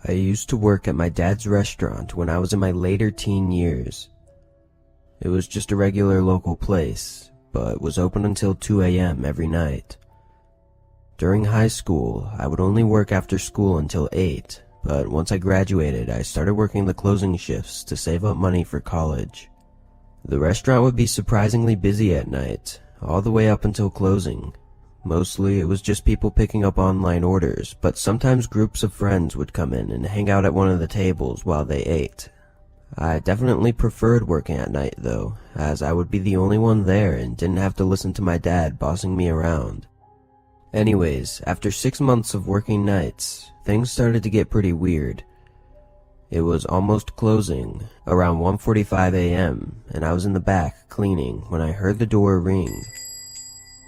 I used to work at my dad's restaurant when I was in my later teen years. It was just a regular local place, but was open until 2 a.m. every night. During high school, I would only work after school until 8, but once I graduated, I started working the closing shifts to save up money for college. The restaurant would be surprisingly busy at night, all the way up until closing. Mostly, it was just people picking up online orders, but sometimes groups of friends would come in and hang out at one of the tables while they ate. I definitely preferred working at night though, as I would be the only one there and didn't have to listen to my dad bossing me around. Anyways, after 6 months of working nights, things started to get pretty weird. It was almost closing, around 1:45 a.m., and I was in the back cleaning when I heard the door ring.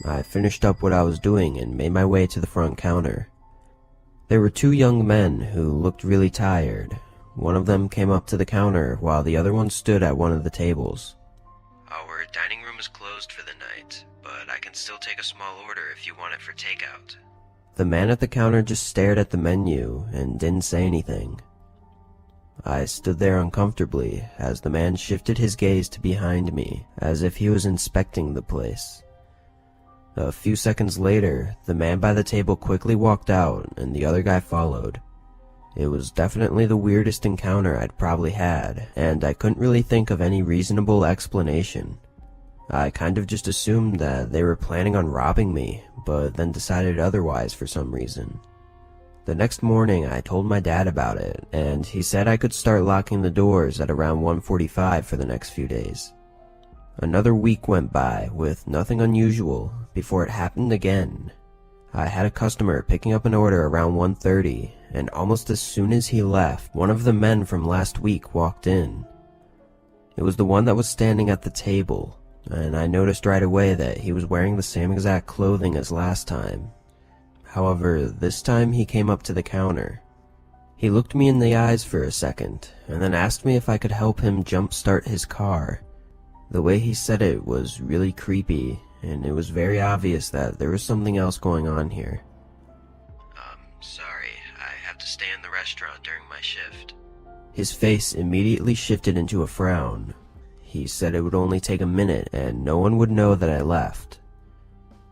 I finished up what I was doing and made my way to the front counter. There were 2 young men who looked really tired. One of them came up to the counter while the other one stood at one of the tables. "Our dining room is closed for the night, but I can still take a small order if you want it for takeout." The man at the counter just stared at the menu and didn't say anything. I stood there uncomfortably as the man shifted his gaze to behind me, as if he was inspecting the place. A few seconds later, the man by the table quickly walked out and the other guy followed. It was definitely the weirdest encounter I'd probably had, and I couldn't really think of any reasonable explanation. I kind of just assumed that they were planning on robbing me, but then decided otherwise for some reason. The next morning I told my dad about it, and he said I could start locking the doors at around 1:45 for the next few days. Another week went by with nothing unusual before it happened again. I had a customer picking up an order around 1:30, and almost as soon as he left, one of the men from last week walked in. It was the one that was standing at the table, and I noticed right away that he was wearing the same exact clothing as last time. However, this time he came up to the counter. He looked me in the eyes for a second, and then asked me if I could help him jump-start his car. The way he said it was really creepy, and it was very obvious that there was something else going on here. Sorry, I have to stay in the restaurant during my shift." His face immediately shifted into a frown. He said it would only take a minute and no one would know that I left.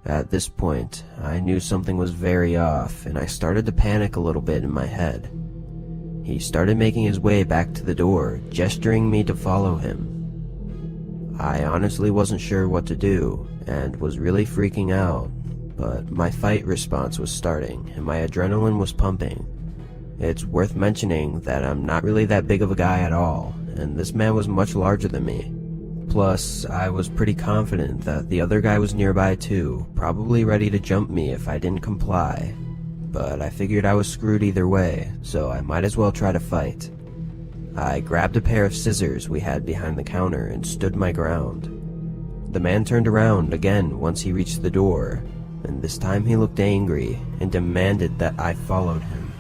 At this point, I knew something was very off, and I started to panic a little bit in my head. He started making his way back to the door, gesturing me to follow him. I honestly wasn't sure what to do, and was really freaking out, but my fight response was starting, and my adrenaline was pumping. It's worth mentioning that I'm not really that big of a guy at all, and this man was much larger than me. Plus, I was pretty confident that the other guy was nearby too, probably ready to jump me if I didn't comply. But I figured I was screwed either way, so I might as well try to fight. I grabbed a pair of scissors we had behind the counter and stood my ground. The man turned around again once he reached the door, and this time he looked angry and demanded that I followed him.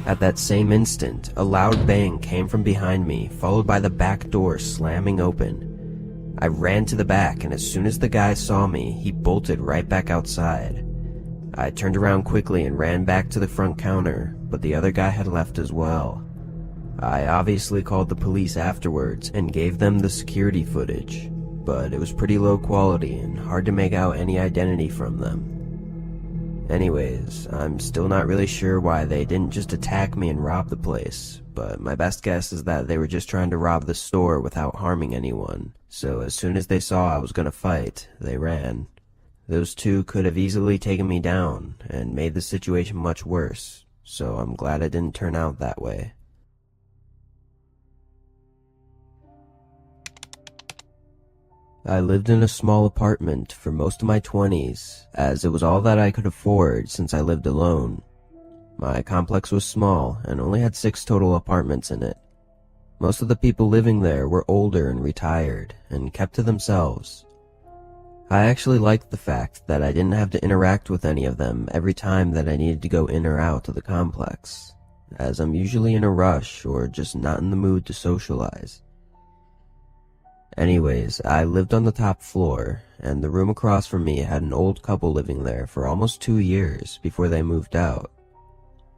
At that same instant, a loud bang came from behind me, followed by the back door slamming open. I ran to the back, and as soon as the guy saw me, he bolted right back outside. I turned around quickly and ran back to the front counter, but the other guy had left as well. I obviously called the police afterwards and gave them the security footage, but it was pretty low quality and hard to make out any identity from them. Anyways, I'm still not really sure why they didn't just attack me and rob the place, but my best guess is that they were just trying to rob the store without harming anyone, so as soon as they saw I was gonna fight, they ran. Those 2 could have easily taken me down and made the situation much worse, so I'm glad it didn't turn out that way. I lived in a small apartment for most of my 20s, as it was all that I could afford since I lived alone. My complex was small and only had 6 total apartments in it. Most of the people living there were older and retired, and kept to themselves. I actually liked the fact that I didn't have to interact with any of them every time that I needed to go in or out of the complex, as I'm usually in a rush or just not in the mood to socialize. Anyways, I lived on the top floor, and the room across from me had an old couple living there for almost 2 years before they moved out.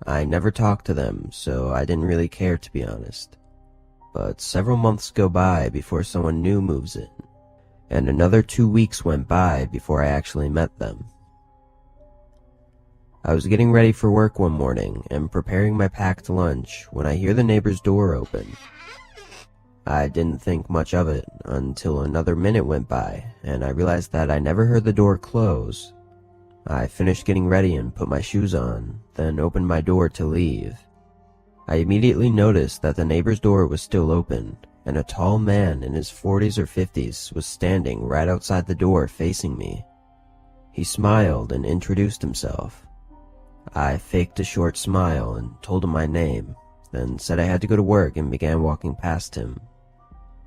I never talked to them, so I didn't really care, to be honest. But several months go by before someone new moves in, and another 2 weeks went by before I actually met them. I was getting ready for work one morning and preparing my packed lunch when I hear the neighbor's door open. I didn't think much of it until another minute went by and I realized that I never heard the door close. I finished getting ready and put my shoes on, then opened my door to leave. I immediately noticed that the neighbor's door was still open, and a tall man in his 40s or 50s was standing right outside the door facing me. He smiled and introduced himself. I faked a short smile and told him my name, then said I had to go to work and began walking past him.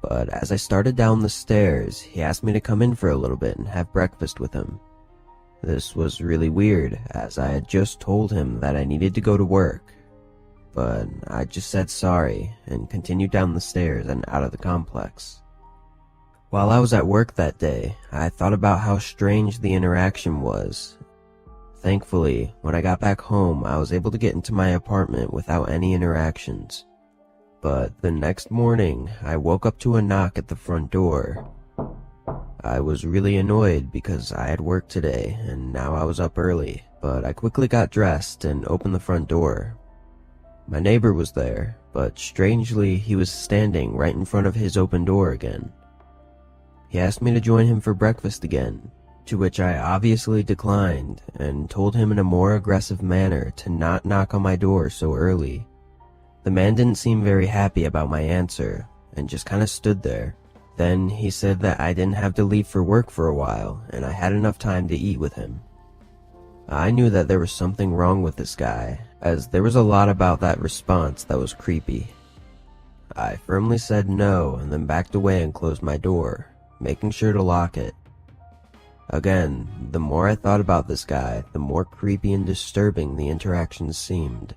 But as I started down the stairs, he asked me to come in for a little bit and have breakfast with him. This was really weird, as I had just told him that I needed to go to work. But I just said sorry and continued down the stairs and out of the complex. While I was at work that day, I thought about how strange the interaction was. Thankfully, when I got back home, I was able to get into my apartment without any interactions. But the next morning, I woke up to a knock at the front door. I was really annoyed because I had work today and now I was up early, but I quickly got dressed and opened the front door. My neighbor was there, but strangely he was standing right in front of his open door again. He asked me to join him for breakfast again, to which I obviously declined and told him in a more aggressive manner to not knock on my door so early. The man didn't seem very happy about my answer and just kinda stood there. Then he said that I didn't have to leave for work for a while and I had enough time to eat with him. I knew that there was something wrong with this guy, as there was a lot about that response that was creepy. I firmly said no and then backed away and closed my door, making sure to lock it. Again, the more I thought about this guy, the more creepy and disturbing the interactions seemed.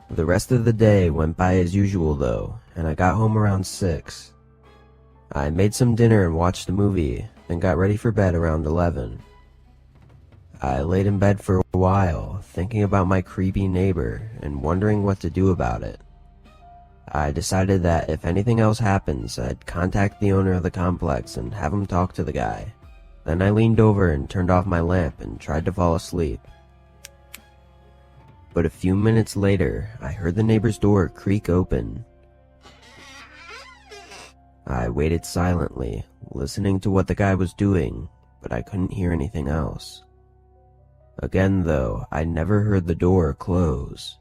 The rest of the day went by as usual though, and I got home around 6. I made some dinner and watched a movie, then got ready for bed around 11. I laid in bed for a while, thinking about my creepy neighbor and wondering what to do about it. I decided that if anything else happens, I'd contact the owner of the complex and have him talk to the guy. Then I leaned over and turned off my lamp and tried to fall asleep. But a few minutes later, I heard the neighbor's door creak open. I waited silently, listening to what the guy was doing, but I couldn't hear anything else. Again though, I never heard the door close.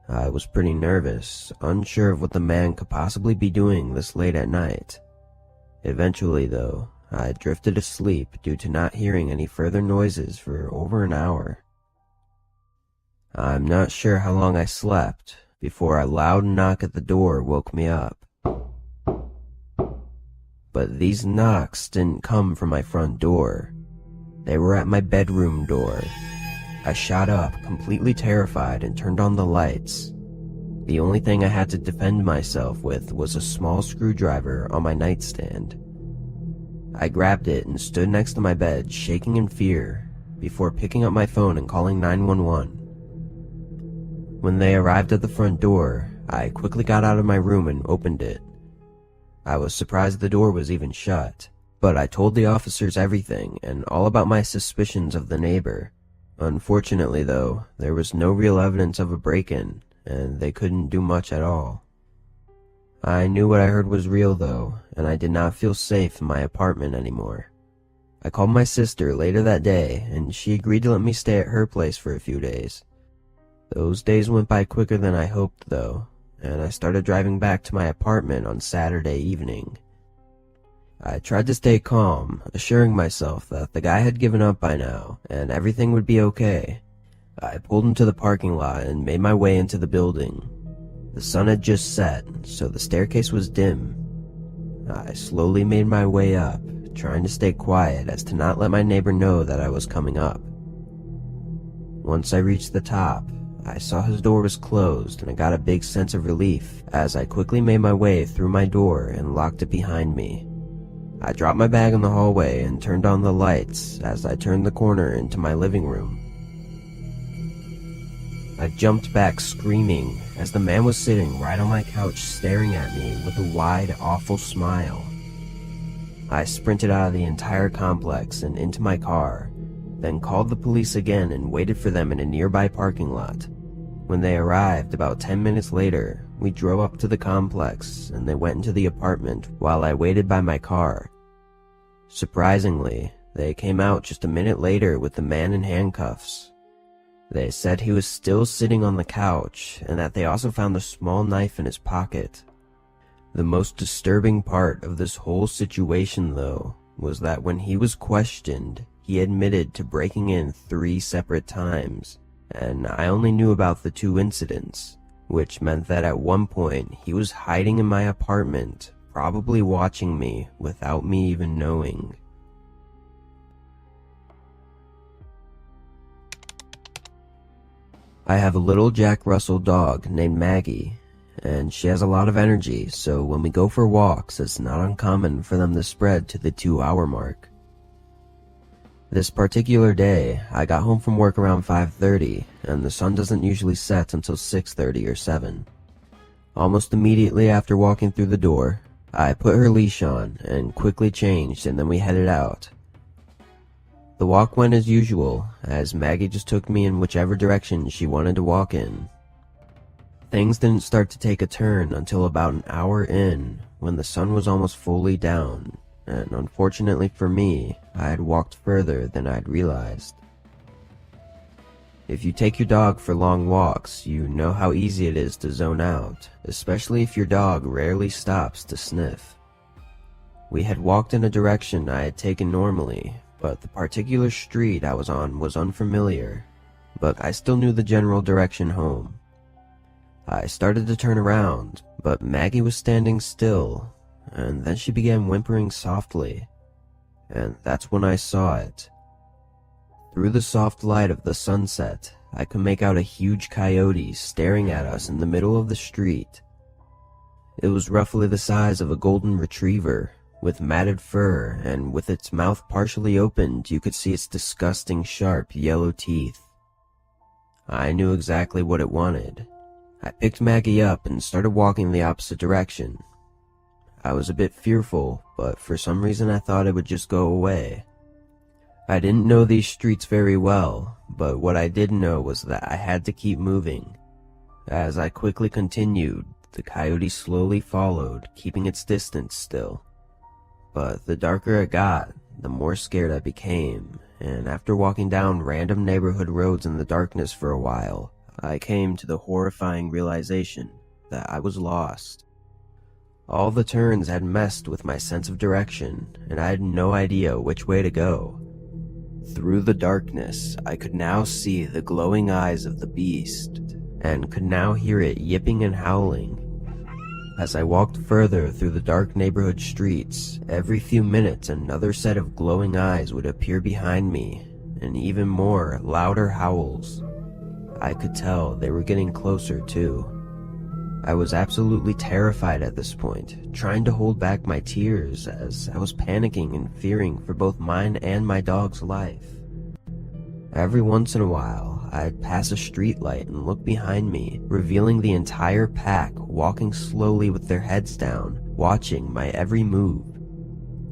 I was pretty nervous, unsure of what the man could possibly be doing this late at night. Eventually though, I drifted asleep due to not hearing any further noises for over an hour. I'm not sure how long I slept before a loud knock at the door woke me up. But these knocks didn't come from my front door. They were at my bedroom door. I shot up, completely terrified, and turned on the lights. The only thing I had to defend myself with was a small screwdriver on my nightstand. I grabbed it and stood next to my bed, shaking in fear, before picking up my phone and calling 911. When they arrived at the front door, I quickly got out of my room and opened it. I was surprised the door was even shut, but I told the officers everything and all about my suspicions of the neighbor. Unfortunately though, there was no real evidence of a break-in, and they couldn't do much at all. I knew what I heard was real though, and I did not feel safe in my apartment anymore. I called my sister later that day, and she agreed to let me stay at her place for a few days. Those days went by quicker than I hoped though, and I started driving back to my apartment on Saturday evening. I tried to stay calm, assuring myself that the guy had given up by now, and everything would be okay. I pulled into the parking lot and made my way into the building. The sun had just set, so the staircase was dim. I slowly made my way up, trying to stay quiet as to not let my neighbor know that I was coming up. Once I reached the top, I saw his door was closed and I got a big sense of relief as I quickly made my way through my door and locked it behind me. I dropped my bag in the hallway and turned on the lights as I turned the corner into my living room. I jumped back screaming as the man was sitting right on my couch staring at me with a wide, awful smile. I sprinted out of the entire complex and into my car, then called the police again and waited for them in a nearby parking lot. When they arrived about 10 minutes later, we drove up to the complex and they went into the apartment while I waited by my car. Surprisingly, they came out just a minute later with the man in handcuffs. They said he was still sitting on the couch and that they also found a small knife in his pocket. The most disturbing part of this whole situation, though, was that when he was questioned, he admitted to breaking in 3 separate times, and I only knew about the 2 incidents, which meant that at one point he was hiding in my apartment, probably watching me without me even knowing. I have a little Jack Russell dog named Maggie, and she has a lot of energy, so when we go for walks, it's not uncommon for them to spread to the 2-hour mark. This particular day, I got home from work around 5:30, and the sun doesn't usually set until 6:30 or 7. Almost immediately after walking through the door, I put her leash on and quickly changed, and then we headed out. The walk went as usual, as Maggie just took me in whichever direction she wanted to walk in. Things didn't start to take a turn until about an hour in, when the sun was almost fully down, and unfortunately for me, I had walked further than I'd realized. If you take your dog for long walks, you know how easy it is to zone out, especially if your dog rarely stops to sniff. We had walked in a direction I had taken normally, but the particular street I was on was unfamiliar, but I still knew the general direction home. I started to turn around, but Maggie was standing still, and then she began whimpering softly, and that's when I saw it. Through the soft light of the sunset, I could make out a huge coyote staring at us in the middle of the street. It was roughly the size of a golden retriever, with matted fur, and with its mouth partially opened, you could see its disgusting sharp yellow teeth. I knew exactly what it wanted. I picked Maggie up and started walking the opposite direction. I was a bit fearful, but for some reason I thought it would just go away. I didn't know these streets very well, but what I did know was that I had to keep moving. As I quickly continued, the coyote slowly followed, keeping its distance still. But the darker it got, the more scared I became, and after walking down random neighborhood roads in the darkness for a while, I came to the horrifying realization that I was lost. All the turns had messed with my sense of direction, and I had no idea which way to go. Through the darkness, I could now see the glowing eyes of the beast, and could now hear it yipping and howling. As I walked further through the dark neighborhood streets, every few minutes another set of glowing eyes would appear behind me, and even more, louder howls. I could tell they were getting closer too. I was absolutely terrified at this point, trying to hold back my tears as I was panicking and fearing for both mine and my dog's life. Every once in a while, I'd pass a streetlight and look behind me, revealing the entire pack walking slowly with their heads down, watching my every move.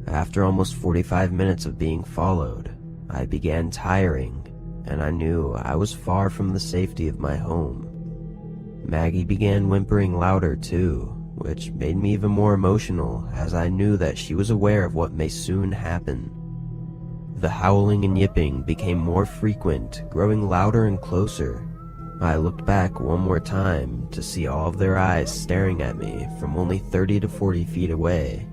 After almost 45 minutes of being followed, I began tiring, and I knew I was far from the safety of my home. Maggie began whimpering louder too, which made me even more emotional as I knew that she was aware of what may soon happen. The howling and yipping became more frequent, growing louder and closer. I looked back one more time to see all of their eyes staring at me from only 30 to 40 feet away.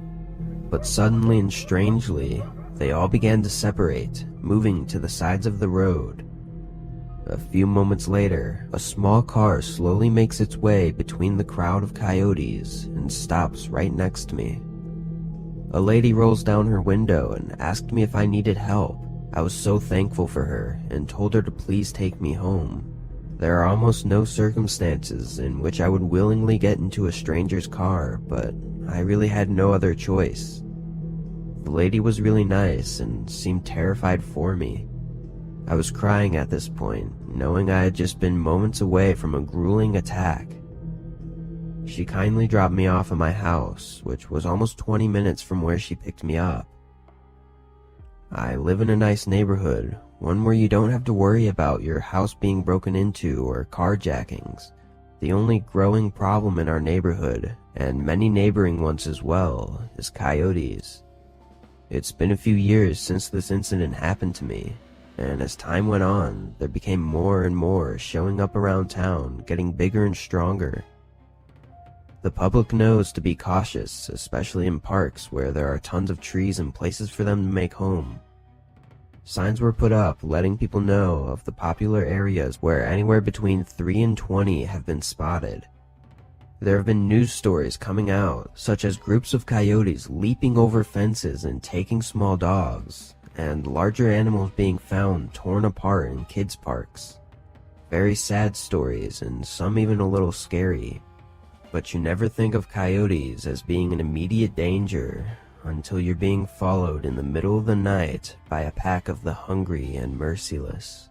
But suddenly and strangely, they all began to separate, moving to the sides of the road. A few moments later, a small car slowly makes its way between the crowd of coyotes and stops right next to me. A lady rolls down her window and asked me if I needed help. I was so thankful for her and told her to please take me home. There are almost no circumstances in which I would willingly get into a stranger's car, but I really had no other choice. The lady was really nice and seemed terrified for me. I was crying at this point, knowing I had just been moments away from a grueling attack. She kindly dropped me off at my house, which was almost 20 minutes from where she picked me up. I live in a nice neighborhood, one where you don't have to worry about your house being broken into or carjackings. The only growing problem in our neighborhood, and many neighboring ones as well, is coyotes. It's been a few years since this incident happened to me, and as time went on, there became more and more showing up around town, getting bigger and stronger. The public knows to be cautious, especially in parks where there are tons of trees and places for them to make home. Signs were put up letting people know of the popular areas where anywhere between 3 and 20 have been spotted. There have been news stories coming out, such as groups of coyotes leaping over fences and taking small dogs, and larger animals being found torn apart in kids' parks. Very sad stories, and some even a little scary. But you never think of coyotes as being an immediate danger until you're being followed in the middle of the night by a pack of the hungry and merciless.